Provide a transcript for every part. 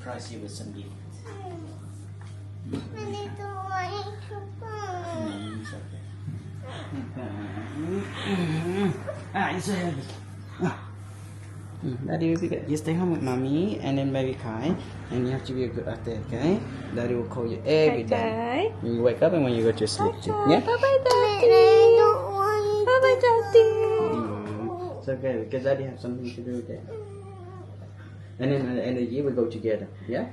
surprise you with some gift. I don't want to go. It's okay. It's so heavy. Daddy will be good. You stay home with mommy and then baby Kai, and you have to be a good after, okay? Daddy will call you every day. When you wake up and when you go to sleep too. Yeah? Bye bye, Daddy. I don't want. Bye bye, Daddy. It's okay because Daddy has something to do there. And then at the end of the year we go together. Yeah?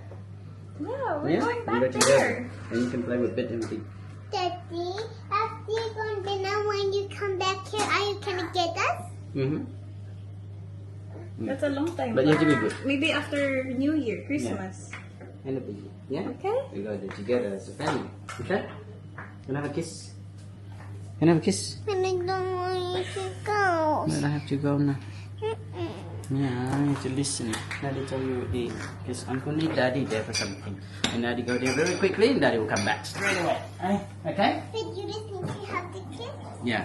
Yeah, we're Yeah? going You back go together. there. And you can play with Bit and Bee. Daddy, after you're going dinner, when you come back here, are you gonna get us? Mm-hmm. That's a long time. But you have to be good. Maybe after New Year, Christmas. End of the year. Yeah? Okay? We go there together as a family. Okay? Can I have a kiss? Can I have a kiss? And I don't want you to go. But I have to go now. Yeah, I need to listen. Daddy told you because Uncle need Daddy there for something. And Daddy go there very quickly and Daddy will come back straight away. Okay? But you just need to have the kiss. Yeah.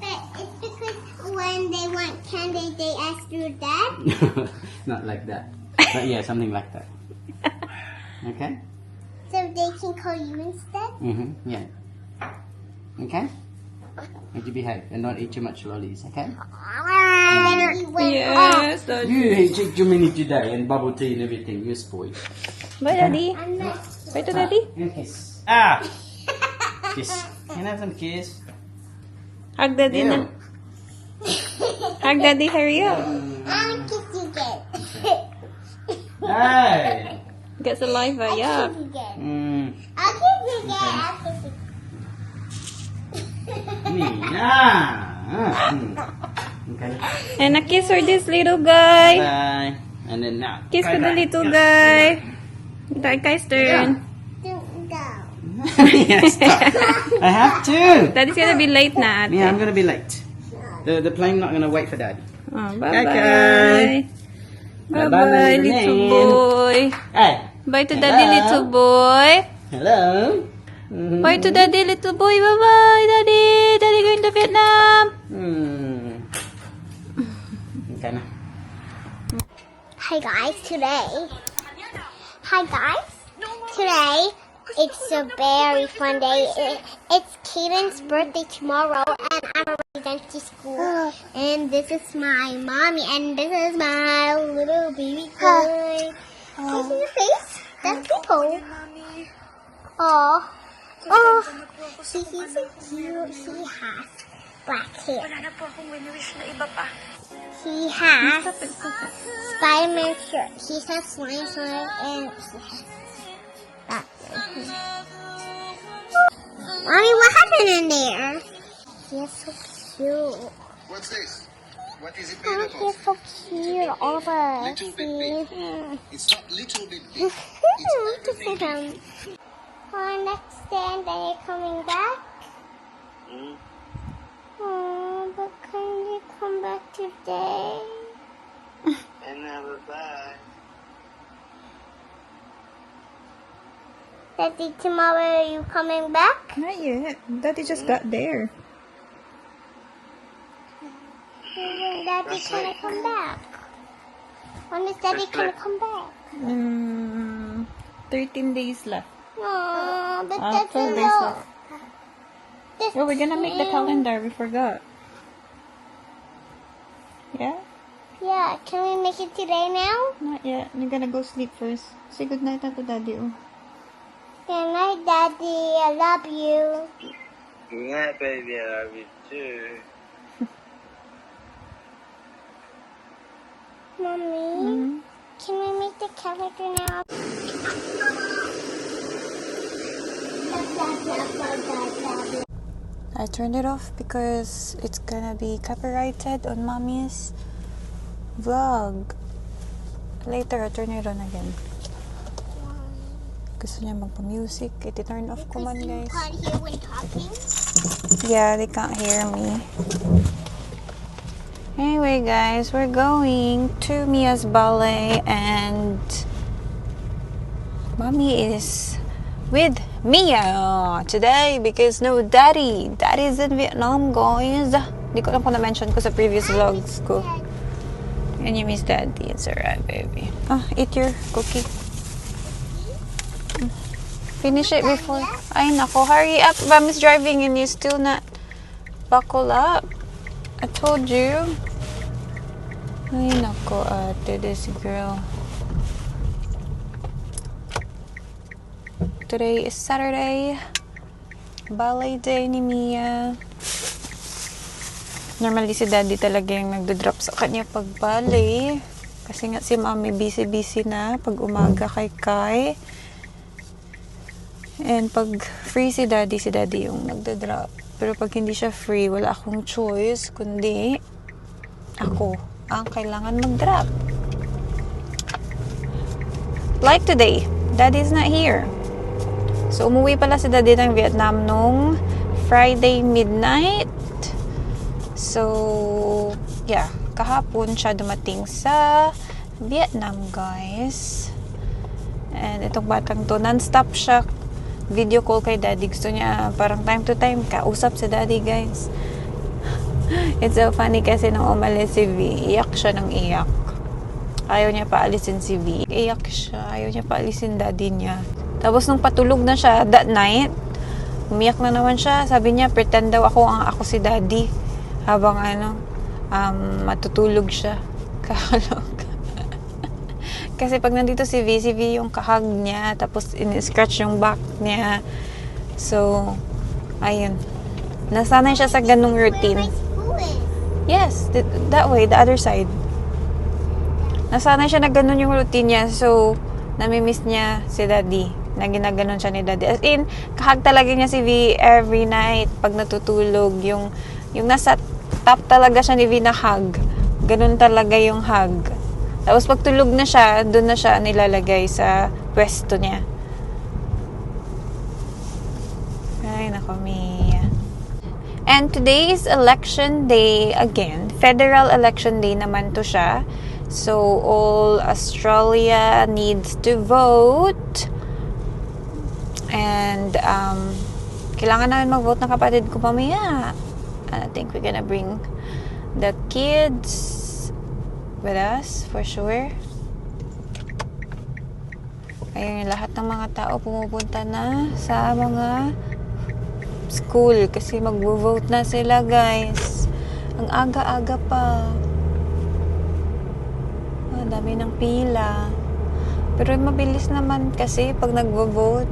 But it's because when they want candy, they ask your dad. Not like that. But yeah, something like that. Okay? So they can call you instead. Mm-hmm. Yeah. Okay? Need to behave and not eat too much lollies, okay? Yes, Daddy. You ate too many today and bubble tea and everything. You spoiled. Bye, Daddy. I'm not. Bye to Daddy. And kiss. Ah! Kiss. Can I have some kiss? Hug Daddy na. Ew. Hug Daddy, hurry up. I'll kiss you again. Hey! Get saliva, I'll yeah. kiss you again. Mm. I'll kiss you again. I'll kiss you. Nina! Okay. And a kiss for this little guy. Bye. And then now. Kiss for the bye-bye. little guy. That guy's turn. Don't go. Yes, stop. I have to. Daddy's gonna be late na, ate. Yeah, I'm gonna be late. The plane not gonna wait for Daddy. Oh, Okay. bye-bye. Bye-bye, Bye-bye, little little man. boy. Hey. Bye to Hello. Daddy, little boy. Hello. Mhm. Bye to Daddy, little boy. Bye-bye, Daddy. Daddy going to Vietnam. Okay na. Hi guys, today. Hi guys. Today it's a very fun day. It's Caden's birthday tomorrow, and I'm already done to school. And this is my mommy, and this is my little baby boy. Can you see your face? That's people. Oh, oh, he's so cute. He has black hair. He has Spider-Man shirt. He has slime and he has that. Mommy, what happened in there? He's so cute. What's this? What is it Oh, made he's of? so cute. All of us. Little bit big. See? It's not little bit big. Look It's at everything him. big. Next day, and then you're coming back. Oh, but can you come back today? And never bye. Daddy, tomorrow are you coming back? Not yet. Daddy just got there. When Daddy That's gonna right. come back? When is Daddy That's gonna right. come back? 13 days left. No, but Ah, that's a 12 days lot. left. Oh, we're gonna make the calendar. We forgot. Yeah? Yeah, can we make it today now? Not yet. You're gonna go sleep first. Say goodnight to Daddy. Oh. Good night, Daddy. I love you. Good night, baby. I love you too. Mommy, can we make the calendar now? I turned it off because it's gonna be copyrighted on Mommy's vlog. Later, I'll turn it on again. Gusto niya magpa-music. Iti-turn off ko man, You guys. can't hear when talking. Yeah, they can't hear me. Anyway, guys, we're going to Mia's ballet and Mommy is with Mia today because no daddy. Daddy's in Vietnam, guys. Di ko lang po na-mention ko sa previous vlogs ko. And you miss daddy. It's alright, baby. Oh, eat your cookie. Finish it before. Ay, nako. Hurry up. Mami's driving and you still not buckle up. I told you. Ay, nako, ate. This girl. Today is Saturday. Ballet day ni Mia. Normally si daddy talaga yung nagdo-drop sa kanya pag ballet. Kasi nga si mami busy-busy na pag umaga kay Kai. And pag free si daddy yung nagda-drop. Pero pag hindi siya free, wala akong choice, kundi ako ang kailangan mag-drop. Like today, daddy's not here. So, umuwi pala si daddy ng Vietnam nung Friday midnight. So, yeah, kahapon siya dumating sa Vietnam, guys. And itong batang to, non-stop siya video call kay daddy. Gusto niya parang time to time kausap si daddy, guys. It's so funny kasi nung umalis si V, iyak siya ng iyak. Ayaw niya paalisin si V. Iyak siya. Ayaw niya paalisin daddy niya. Tapos nung patulog na siya that night, umiyak na naman siya. Sabi niya, pretend daw ako si daddy. Habang matutulog siya. Kakalog. Kasi pag nandito si V yung kahag niya, tapos in-scratch yung back niya. So, ayun. Nasanay siya sa ganung routine. Yes, that way, the other side. Nasanay siya na ganun yung routine niya. So, namimiss niya si daddy. Na ginaganon siya ni daddy. As in, kahag talaga niya si V every night pag natutulog. Yung nasa top talaga siya ni V na hug. Ganun talaga yung hug. Tapos pag tulog na siya, doon na siya nilalagay sa pwesto niya. Ay, nako, Mia. And today is election day again. Federal election day naman to siya. So, all Australia needs to vote. And, kailangan namin mag-vote ng kapatid ko mamaya. I think we're gonna bring the kids with us, for sure. Ayun, lahat ng mga tao pumupunta na sa mga school kasi magvo-vote na sila, guys. Ang aga-aga pa. Ang dami ng pila. Pero mabilis naman kasi pag nagvo-vote.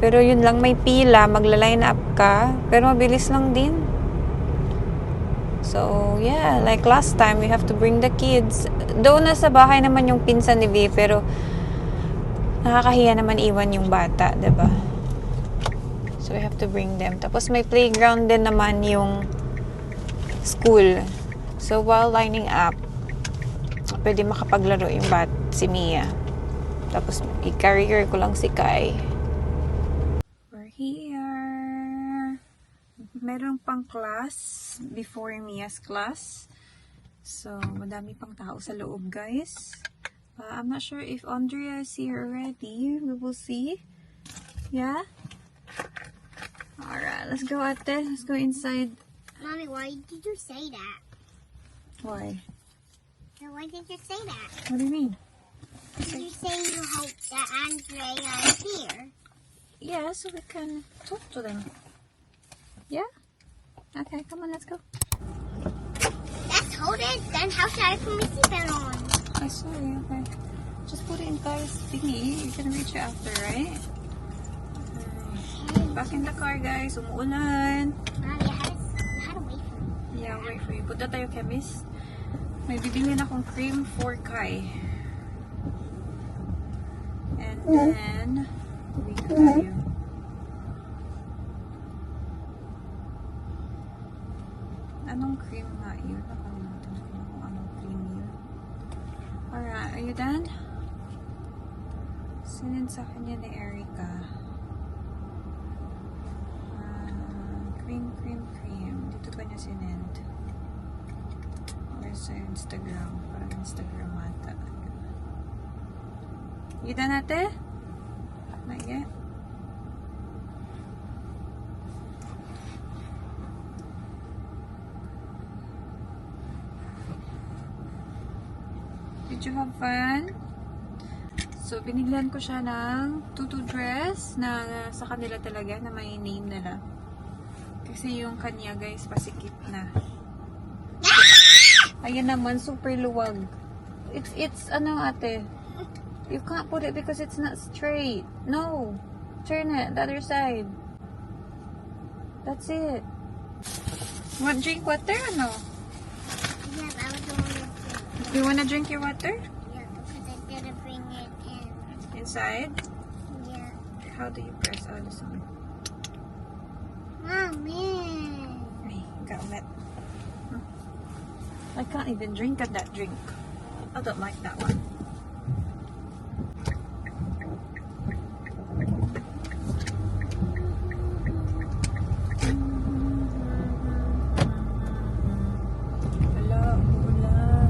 Pero yun lang, may pila, magla-line up ka. Pero mabilis lang din. So, yeah, like last time, we have to bring the kids. Doon na sa bahay naman yung pinsan ni V, pero nakakahiya naman iwan yung bata, diba? So, we have to bring them. Tapos may playground din naman yung school. So, while lining up, pwede makapaglaro yung si Mia. Tapos, i-carrier ko lang si Kai. We're here. Meron pang class before Mia's class. So, madami pang tao sa loob, guys. I'm not sure if Andrea is here already. We will see. Yeah? Alright, let's go, ate. Let's go inside. Mommy, why did you say that? Why? Why did you say that? What do you mean? Did you say you hope that Andrea is here? Yeah, so we can talk to them. Yeah? Okay, come on, let's go. Let's hold it. Then how should I put my seatbelt on? Oh, sorry, okay. Just put it in Kai's thingy. You can reach it after, right? Okay. Back in the car, guys. Umuulan. Mommy, I had to wait for me. Yeah, wait for you. Punta tayo, chemist. May bibili na akong cream for Kai. And then, uwi na tayo. Anong cream nga yun? Nakalimutan ko na kung anong cream yun. Alright, are you done? Sinend sa kanya ni Erica. Cream. Dito ka niya sinend. Or sa Instagram. Parang Instagram ata. You done, ate? Not yet? Did you have fun? So So, binigyan ko siya ng tutu dress na sa kanila talaga, na may name nila. Kasi yung kanya, guys, pasikip na. Ayan naman, super luwag. It's ano ate? You can't put it because it's not straight. No. Turn it, the other side. That's it. Want drink water or no? Yeah, that was the one that You wanna drink your water? yeah, because I didn't bring it in. Inside? Yeah. How do you press? Oh, this one. Mommy. Ay, got wet. I can't even drink at that drink. I don't like that one. Hello, ulan.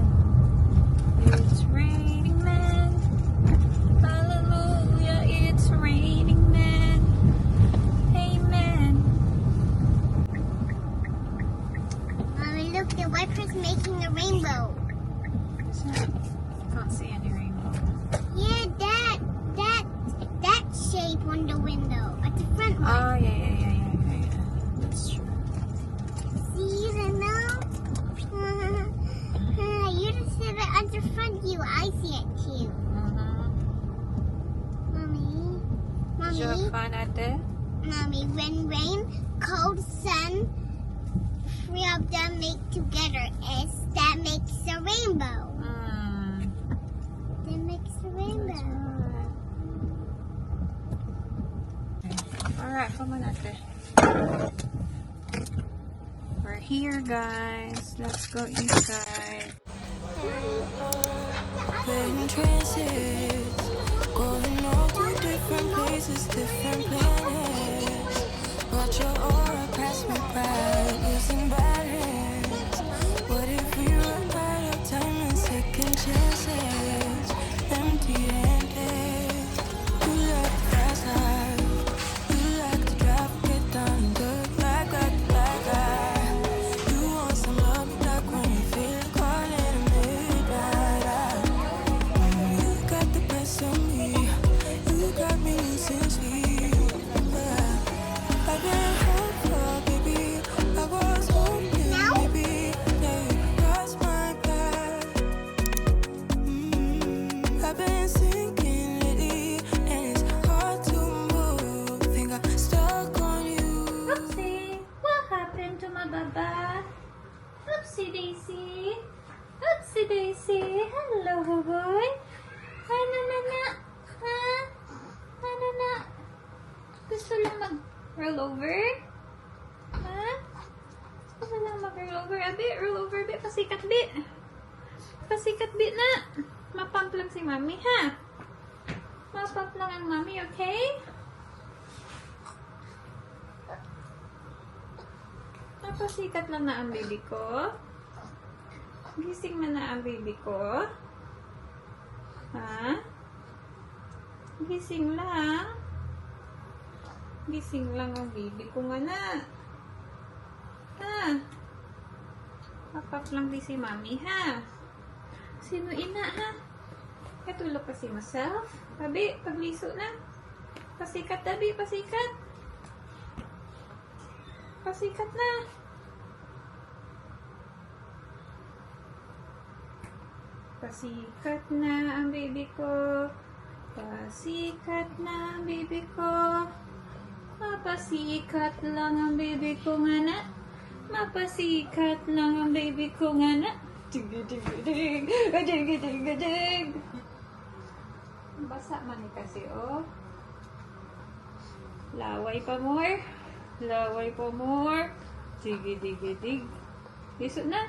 It's raining men. Hallelujah, it's raining men. Amen. Mommy, look, the wiper's making a rainbow. Can't see any rainbow. Yeah, that shape on the window at the front one. Oh, yeah. That's true. See the now? You just have it at the front view. I see it too. Mommy. Did you have Mommy. fun at it? Mommy, when rain, cold, sun, three of them make together, that makes a rainbow. That makes a rainbow. Alright, come on ate. We're here, guys. Let's go inside. Playing trances, going all to different places, different planets. Watch your aura pass me by, losing balance. What if we run out of time and second chances? Empty-handed, you like the fast life, you like to drive, get down and dirt, like that. You want some love, like when you feel calling midnight. You got the best of me. You got me losing sleep. I've been hopeful, baby. I was hoping, maybe that you crossed my path. I've been sinking lately, and it's hard to move. Think I'm stuck on you. Oopsie, what happened to my baba? Oopsie Daisy. Oopsie Daisy. Hello, boy. Ano na? Ha? Ano na? Gusto lang mag-roll over? Ha? Gusto lang mag-roll over? Abi, roll over, bi. Pasikat, bi. Pasikat, bi na. Mapump lang si mami, ha? Mapump lang ang mami, okay? Napasikat lang na ang baby ko. Gising na ang baby ko. Ha? Gising lang. Gising lang ang baby ko nga na. Ha? Papak lang di si mami, ha? Sino ina, ha? Katulog pa si myself. Tabi, pagliso na. Pasikat, tabi, pasikat. Pasikat na. Pasikat na ang baby ko. Pasikat na ang baby ko. Mapasikat lang ang baby ko nga na. Mapasikat lang ang baby ko nga na. Dig-dig-dig. Dig-dig-dig. Basa man kasi, oh. Laway pa more. Laway pa more. Dig-dig-dig. Lisod na.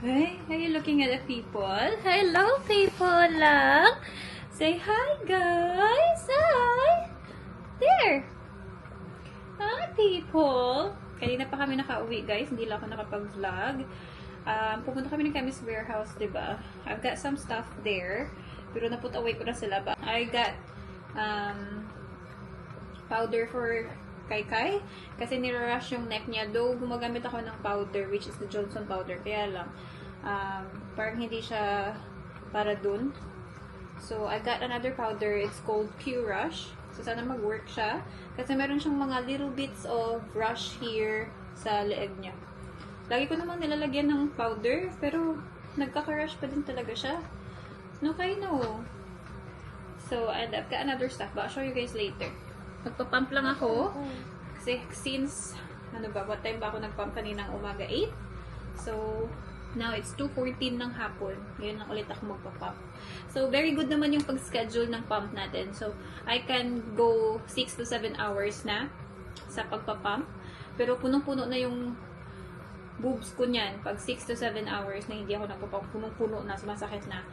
Hey, are you looking at the people? Hello, people lang. Say hi, guys. Hi. There. Hi, people. Kanina pa kami nakauwi, guys. Hindi lang ako nakapag-vlog. Pupunta kami ng Chemist Warehouse, diba? I've got some stuff there. Pero na-put away ko na sila. But I got powder for Kai. Kasi nirarush yung neck niya. Though, gumagamit ako ng powder, which is the Johnson powder. Kaya lang, parang hindi siya para dun. So, I got another powder. It's called Pure Rush. So, sana mag-work siya. Kasi meron siyang mga little bits of rush here sa leeg niya. Lagi ko namang nilalagyan ng powder, pero nagkaka-rush pa din talaga siya. No, I know. So, and I've got another stuff, but I'll show you guys later. Magpa-pump lang ako. Kasi since, what time ba ako nag-pump kaninang umaga? 8? So, now it's 2:14 ng hapon. Ngayon lang ulit ako magpa-pump. So, very good naman yung pag-schedule ng pump natin. So, I can go 6 to 7 hours na sa pagpa-pump. Pero punong-puno na yung boobs ko niyan. Pag 6 to 7 hours na hindi ako nagpa-pump, punong-puno na, sumasakit na.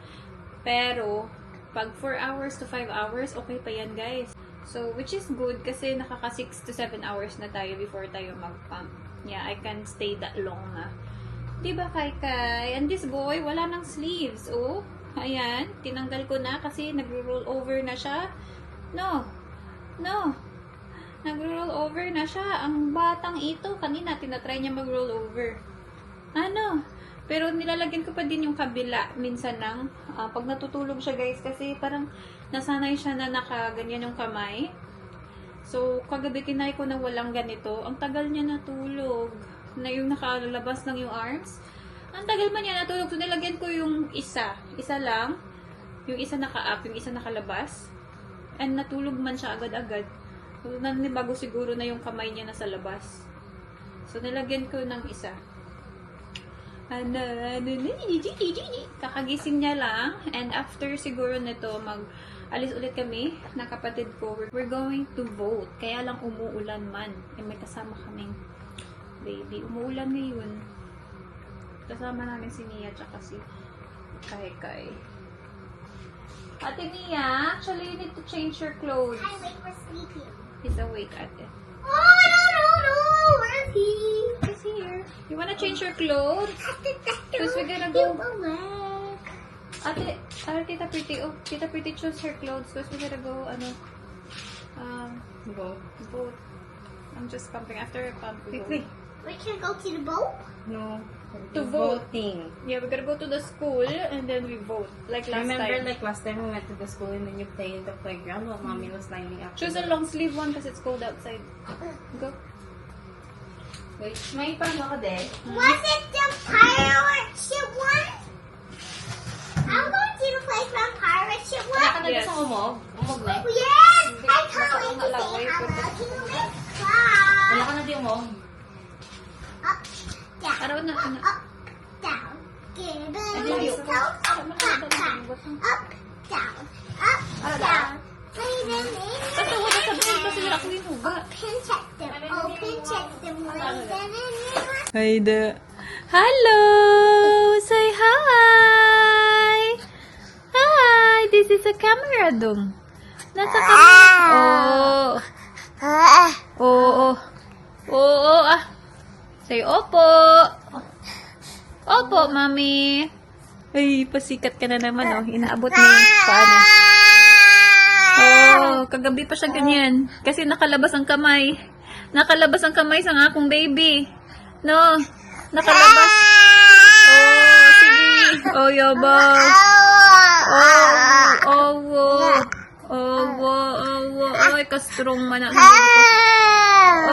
Pero, pag 4 hours to 5 hours, okay pa yan, guys. So, which is good kasi nakaka 6 to 7 hours na tayo before tayo mag-pump. Yeah, I can stay that long na. Diba, Kai? And this boy, wala nang sleeves. Oh, ayan. Tinanggal ko na kasi nagro-roll over na siya. No. Nagro-roll over na siya. Ang batang ito, kanina tinatry niya mag-roll over. Ano? Pero nilalagyan ko pa din yung kabila minsan ng pag natutulog siya, guys, kasi parang nasanay siya na nakaganyan yung kamay. So, kagabi tinay ko na walang ganito. Ang tagal niya natulog. Na yung nakalabas lang yung arms. Ang tagal man niya natulog. So, nilagyan ko yung isa. Isa lang. Yung isa naka-up, yung isa nakalabas. And natulog man siya agad-agad. So, nanibago siguro na yung kamay niya nasa labas. So, nilagyan ko ng isa. Kakagising niya lang. And after siguro nito, alis ulit kami ng kapatid ko. We're going to vote. Kaya lang umuulan man. May kasama kaming baby. Umuulan ngayon. Kasama namin si Nia tsaka si Kai. Ate Nia, actually you need to change your clothes. Hi, wait, we're sleeping. He's awake, ate. Oh, no. Where's he? He's here. You wanna change your clothes? Because we're gonna go. Ate, Tita Pretty, Tita Pretty chose her clothes because we're gonna go, vote. I'm just pumping. After I pump, we go. We can go to the boat? No. To vote. Voting. Yeah, we're gonna go to the school and then we vote. Like last Remember, time. like last time we went to the school and then you played in the playground while mommy was lining up. Choose a long sleeve one because it's cold outside. Go. Wait, may pa ako din. Was it the pirate ship one? I'm going to the place from pirate ship Wala ka one. na Yes. gusto umog? Umog na? Yes! I can't Basta wait to umalaw, say eh, hello pero- to Miss Wala Claus. ka na di umog? Up, down, Araw na, ano? up, down. Give it Ano a yun? little up, down, down. Play the Basta wala sa buhay kasi wala akong hinuga. Open, check them, play them. Hi there. Hello! Say hi! Hi! This is a camera dong. Nasa camera. Oo. Say opo. Opo, mami. Ay, pasikat ka na naman, oh. Inaabot mo yung paa niya. Oh, kagabi pa siya ganyan. Kasi nakalabas ang kamay. Nakalabas ang kamay sa akong baby. No, nakalabas. Oh, sige. Oh, yabang. Ay, kastrong man ang baby ko.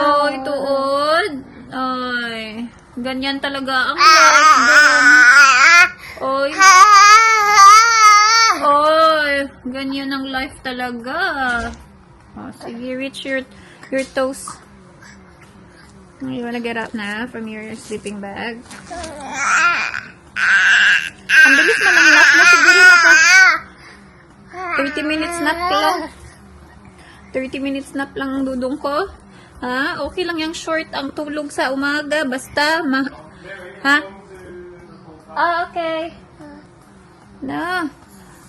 Oh, ituod. Ay, ganyan talaga ang life doon. Oy. Oy, ganyan ang life talaga. Oh, sige, reach your toes. You wanna get up na from your sleeping bag? Ang bilis na lang nap na siguro naka 30 minutes nap lang. 30 minutes nap lang ang dudong ko. Ha? Okay lang yung short ang tulog sa umaga. Basta, ha? Okay. Na.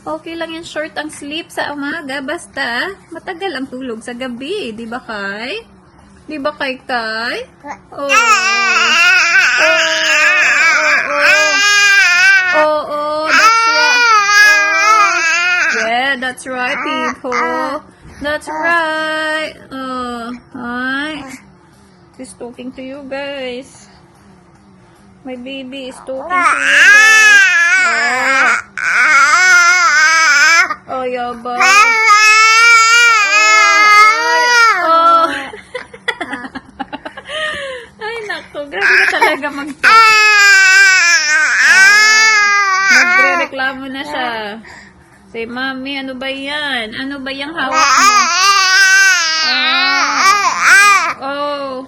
Okay lang yung short ang sleep sa umaga. Basta, matagal ang tulog sa gabi. Di ba, Kai? Di ba, Kai? Oh. Oh, that's right. Yeah, that's right, people. That's right. Oh, hi. She's talking to you guys. My baby is talking to you guys. Oh, yaba. Oh. Ay, naku. Grabe ka talaga Nagre-reklamo na siya. Say, Mami, ano ba yan? Ano ba yung hawak mo? Oh.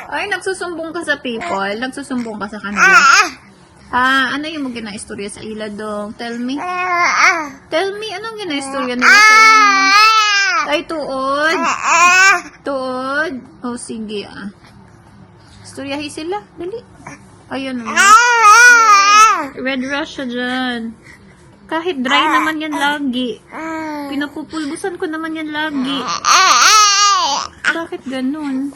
Ay, nagsusumbong ka sa people? Nagsusumbong ka sa kanila? Ano yung mga gina-istorya sa ila dong? Tell me. Tell me, anong gina-istorya nila sa ila? Ay, tuod. Tuod? Oh, sige Istoryahin sila. Dali. Ayan o. Red rush siya dyan. Kahit dry naman yan lagi. Pinapupulbusan ko naman yan lagi. Bakit ganun?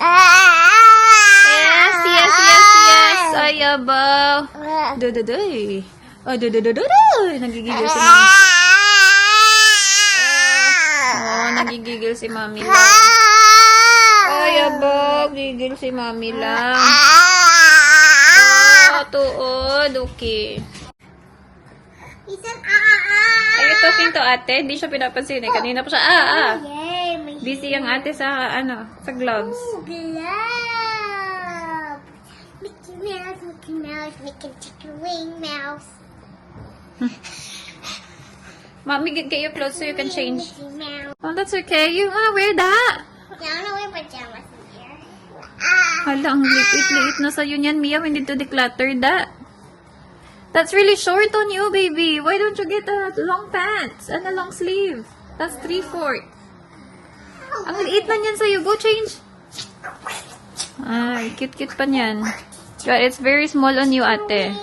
Yes. Ay, abaw. Dududuy. Oh, dududududuy. Nagigigil si mami. Oh, nagigigil si mami lang. Ay, abaw. Gigil si mami lang. Oh, tuod. Okay. He said, Are you talking to ate? Hindi siya pinapansin eh. Kanina pa siya, Yay, my Busy ang ate sa, sa gloves. glove. Mickey Mouse, Mickey Chicken Wing Mouse. Mommy, get your clothes so you can change. Mickey Mouse. Oh, that's okay. You wanna wear that? Yeah, I don't wear pajamas in here. Hala, ang liit-liit na sa'yo niyan, Mia. We need to declutter that. That's really short on you, baby. Why don't you get a long pants and a long sleeve? That's 3/4. Ang liit na niyan sa'yo. Go change. Ay, cute-cute pa niyan. But it's very small on you, ate.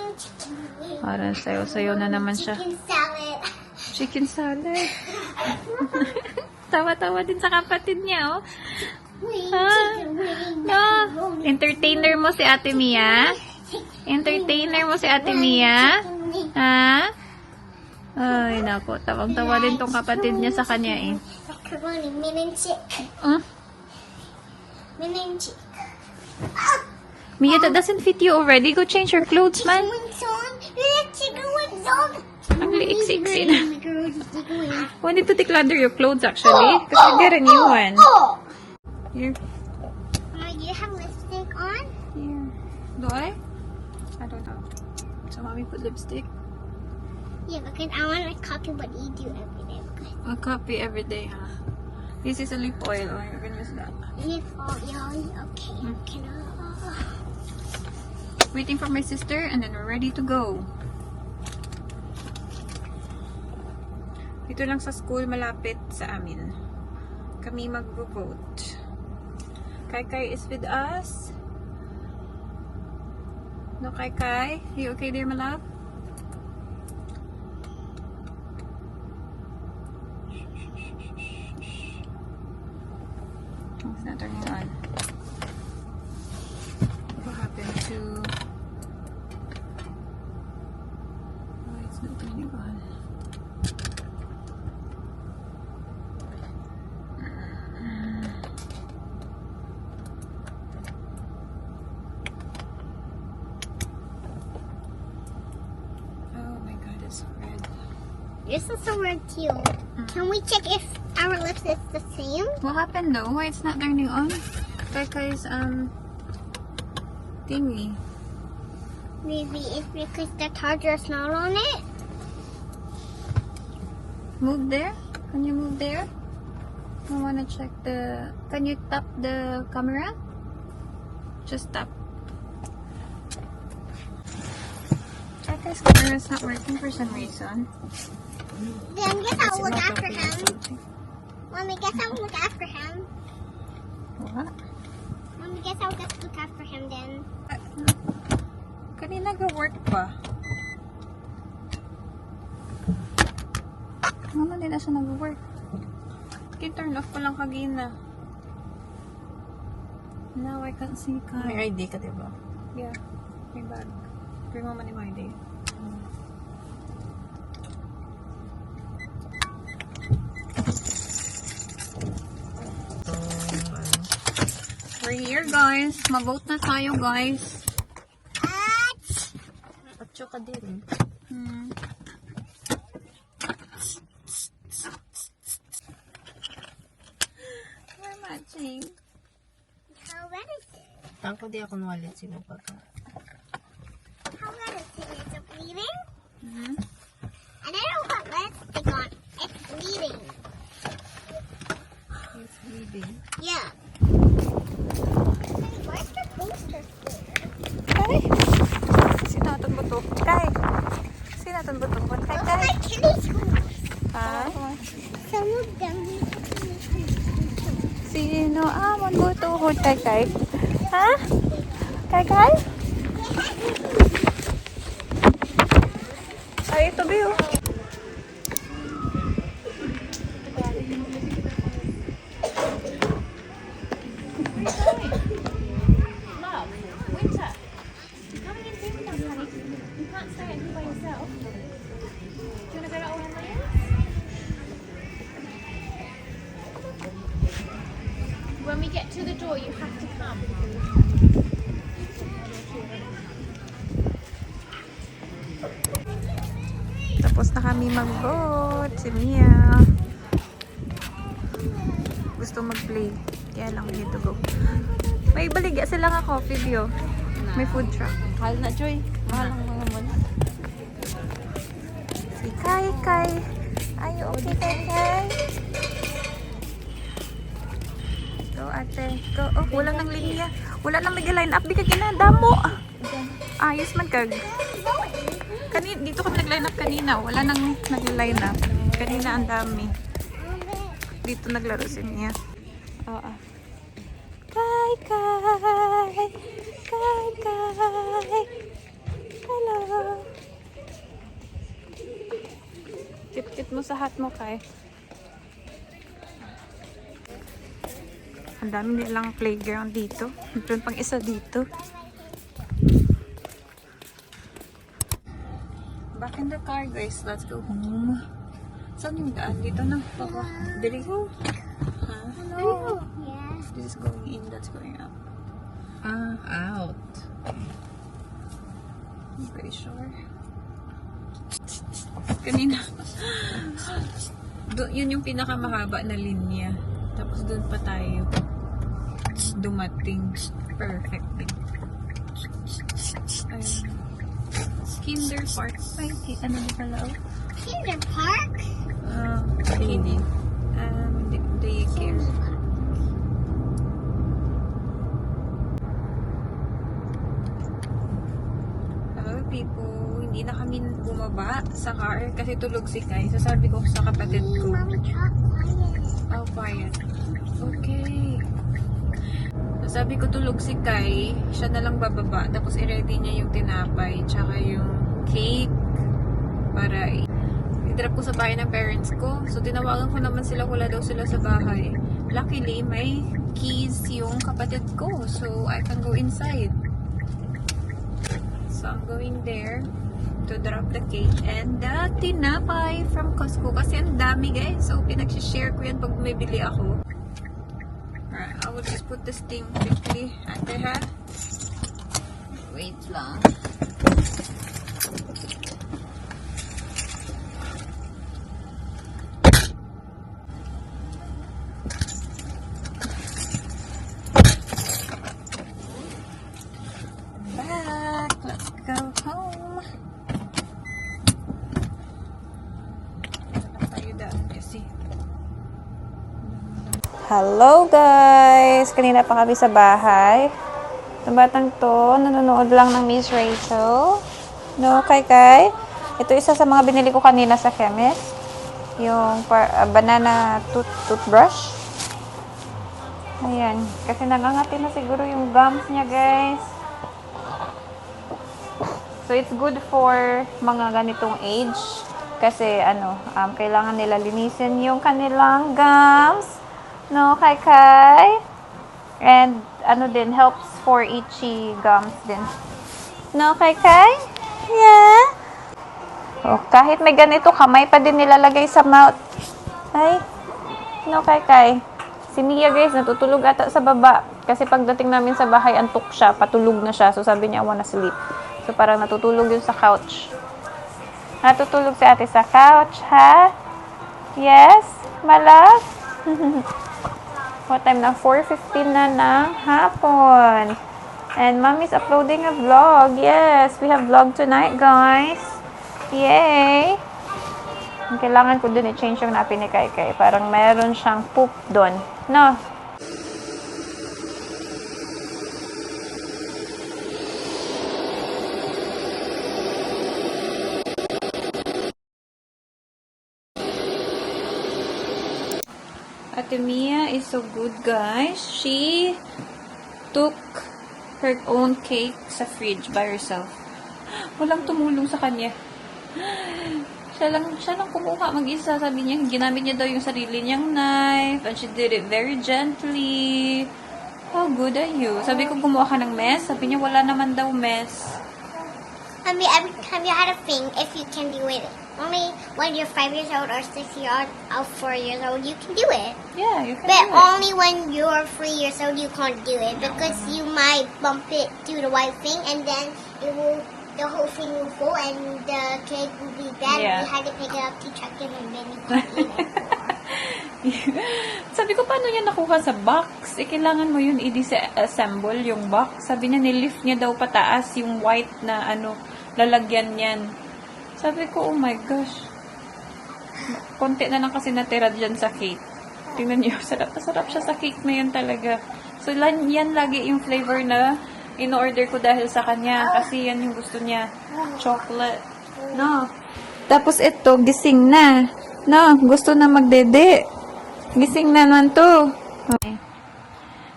Parang sayo-sayo na naman siya. Chicken salad. Chicken salad. Tawa-tawa din sa kapatid niya, oh. Wing, Ah, chicken wing. no. Entertainer mo si Ate Mia? Entertainer mo si Ate Mia? Ha? Ay, nako. Tawang-tawa din tong kapatid niya sa kanya, eh. Macaroni, minenchik. Minenchik. Mia, that doesn't fit you already. Go change your clothes, man. Wings on. Chicken wings on. Ang liiksi-iksi na. Macaroni, chicken wings. We need to declutter your clothes, actually. Because we get a new one. Oh! Here. Mama, do you have lipstick on? Here. Do I? I don't know. So, mommy put lipstick. Yeah, because I want to copy what you do every day. A copy every day, huh? This is a lip oil. Oh, you're gonna miss that. If all y'all okay, can I? Waiting for my sister, and then we're ready to go. Dito lang sa school, malapit sa amin. Kami mag-vote. Kai is with us. No, Kai? You okay there, my love? Oh, it's not turning on. What happened to... Oh, it's not turning on. Oh my god, it's red. This is so red too. Can we check if our lipstick is the same? What happened though? Why it's not turning on? Kai's thingy. Maybe it's because the charger is not on it. Move there? Can you move there? I wanna check the... Can you tap the camera? Just tap. Kai's camera's not working for some reason. Then guess I'll look after him. Mommy, guess I'll look after him. What? Mommy, guess I'll just look after him then. Kanina nag-work pa. Mama, di na siya nag-work. Turn off ko lang kagina. Now I can't see ka. May ID ka, diba? Yeah. May bag. Bring mo man yung ID. here, guys. Mag-vote na tayo, guys. Atcho ka din. We're matching. How red is it? Ako di ako nawalit sino pa ka. How red is it? Is it bleeding? And I don't put lipstick on. It's bleeding. It's bleeding. Yeah. Hey, where's the poster sticker? Kay? Sinatun mo to? Kay? Sinatun mo to? Kay, Those are Kay? my kitty toys. Ha? Some of them. Sino amon mo tuhod kay Kay? Ha? Kay Kay? Ay, ito Bill. Love, Winter, you're coming in here with us, honey. You can't stay at home by yourself. Do you want to go to Old Henry's? When we get to the door, you have to come. Tapos na kami mag-vote. Si Mia. Gusto mag-play. Kaya lang we need to go. May baligya sila nga coffee view. May food truck. Mahal na, Joy. Mahal ang mga mon. Si Kai Kai. Ay, okay Kai Kai. Go ate. Go. Oh, wala nang linya. Wala nang nag-line up. Di ka ginadamo. Ayos man kag. Dito kami nag-line up kanina. Wala nang nag-line up. Kanina ang dami. Dito naglaro si Mia. Oo. Kai Kai. Kai Kai. Hello. Kit-kit mo sa hat mo, Kai. Ang dami nilang playground dito. Meron pang isa dito. Back in the car, guys. Let's go home. Saan yung daan? Dito na. Papa. Dili ko. Ha? No. Yeah. This is going in. That's going out. Out. I'm pretty sure. Kanina. Yun yung pinakamahaba na linya. Tapos doon pa tayo dumating perfectly. Ayun. Kinder Park. Ay, ano ba pala? Kinder Park? Kiddie. Daycare. Hello people. Hindi na kami bumaba sa car kasi tulog si Kai. So sabi ko sa kapatid ko, Mommy, talk quiet. oh, quiet. Okay. So sabi ko tulog si Kai, siya na lang bababa. Tapos i-ready niya yung tinapay, tsaka yung cake para i-drop ko sa bahay ng parents ko. So tinawagan ko naman sila, wala daw sila sa bahay. Luckily, may keys yung kapatid ko. So I can go inside. So I'm going there to drop the cake and the tinapay from Costco. Kasi ang dami guys. So pinag-share ko yan pag bumibili ako. Alright, I will just put this thing quickly. Ate ha? Wait lang. Back. Let's go home. Tayo daan kasi. Hello guys! Kanina pa kami sa bahay. Itong batang to, nanonood lang ng Miss Rachel. No, Kai. Ito isa sa mga binili ko kanina sa chemist. Yung banana toothbrush. Ayan. Kasi nangangati na siguro yung gums niya guys. So it's good for mga ganitong age. Kasi kailangan nila linisin yung kanilang gums. No, Kai. And din, helps for itchy gums din. No, Kai? Yeah. Oh, kahit may ganito, kamay pa din nilalagay sa mouth. Ay. No, Kai. Si Mia guys, natutulog ata sa baba. Kasi pagdating namin sa bahay, antok siya, patulog na siya. So sabi niya, I wanna sleep. So parang natutulog yun sa couch. Natutulog si ate sa couch, ha? Yes? Malak? What time na? 4:15 na ng hapon. And mommy's uploading a vlog. Yes, we have vlog tonight, guys. Yay! Kailangan ko din i-change yung napi ni Kai Kai. Parang meron siyang poop doon. No? Ate Mia is so good, guys. She took her own cake sa fridge by herself. Walang tumulong sa kanya. Siya lang kumuha mag-isa. Sabi niya, ginamit niya daw yung sarili niyang knife. And she did it very gently. How good are you? Sabi ko, gumawa ka ng mess. Sabi niya, wala naman daw mess. I mean, every time you had a thing, if you can do it. Only when you're 5 years old or 6 years old or 4 years old, you can do it. Yeah, you can But do it. only when you're 3 years old, you can't do it because you might bump it to the white thing, and then the whole thing will fall, and the cake will be bad. Yeah. You had to pick it up to check it, and then you can't eat it. Sabi ko, paano niya nakuha sa box? Kailangan mo yun i-disassemble yung box. Sabi niya, nilift niya daw pataas yung white na lalagyan niyan. Sabi ko, oh my gosh. Konti na lang kasi natira dyan sa cake. Tingnan niyo, sarap siya sa cake na yun talaga. So, yan lagi yung flavor na in-order ko dahil sa kanya. Kasi yan yung gusto niya. Chocolate. No. Tapos ito, gising na. No, gusto na magdede. Gising na naman to. Okay.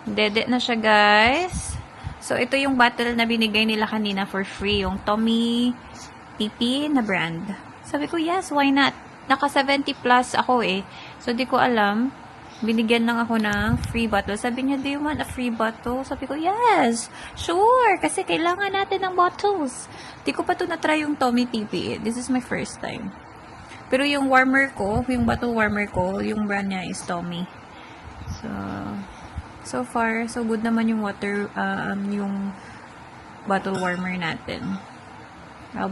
Dede na siya, guys. So, ito yung bottle na binigay nila kanina for free. Yung Tommy PP na brand. Sabi ko, yes, why not? Naka 70 plus ako eh. So, di ko alam. Binigyan lang ako ng free bottle. Sabi niya, do you want a free bottle? Sabi ko, yes, sure. Kasi kailangan natin ng bottles. Di ko pa to na-try yung Tommy PP. This is my first time. Pero yung warmer ko, yung bottle warmer ko, yung brand niya is Tommy. So far, so good naman yung yung bottle warmer natin.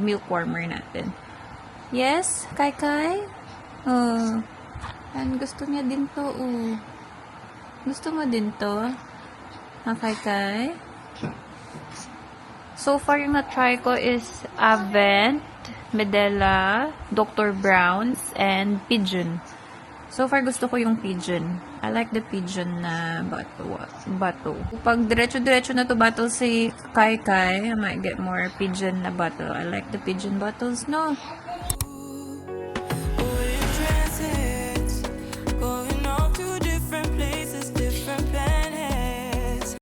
Milk warmer natin. Yes, Kai Kai? Oh. And gusto niya din to, oh. Gusto mo din to? Ha, Kai Kai? So far, yung na-try ko is Avent, Medela, Dr. Brown's, and Pigeon. So far, gusto ko yung Pigeon. I like the Pigeon na bato. Pag diretso-diretso na to battle si Kai Kai, I might get more Pigeon na bottle. I like the Pigeon bottles. No,